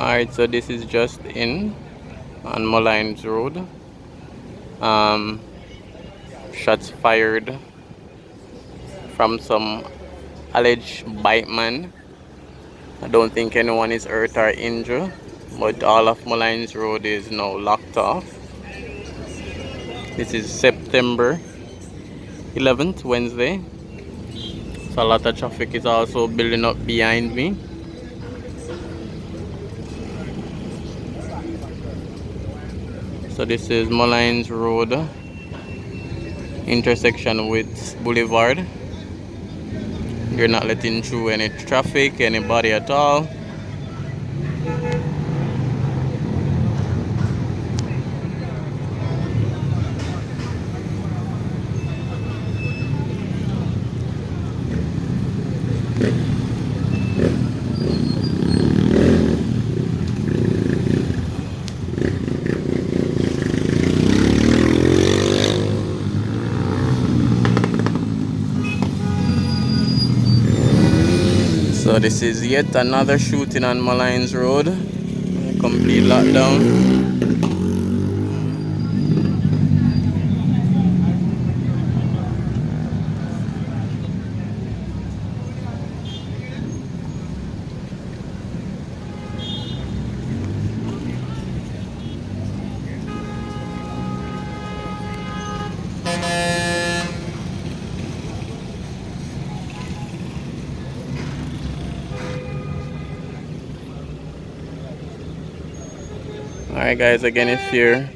Alright, so this is just in on Molynes Road. Um, Shots fired from some alleged bite man. I don't think anyone is hurt or injured, but all of Molynes Road is now locked off. This is September 11th, Wednesday. So a lot of traffic is also building up behind me. So this is Molynes Road intersection with Boulevard. You're not letting through any traffic, anybody at all. So this is yet another shooting on Molynes Road. Complete lockdown. Alright guys, again if you're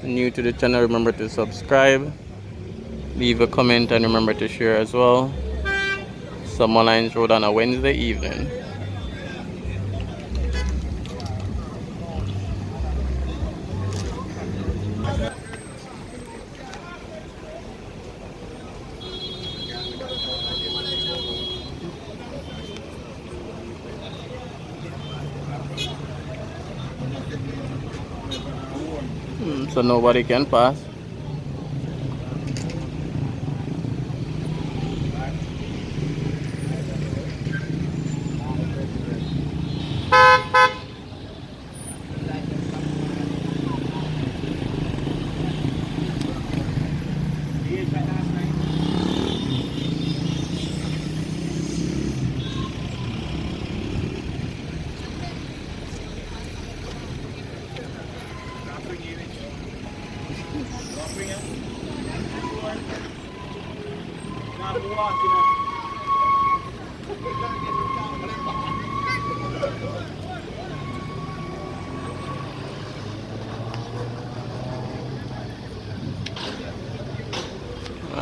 new to the channel, remember to subscribe, leave a comment, and remember to share as well. So Molynes Road on a Wednesday evening. So nobody can pass.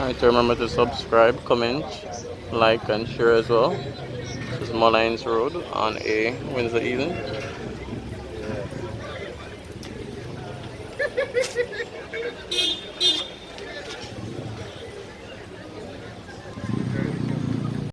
Alright, remember to subscribe, comment, like, and share as well. This is Molynes Road on a Wednesday evening.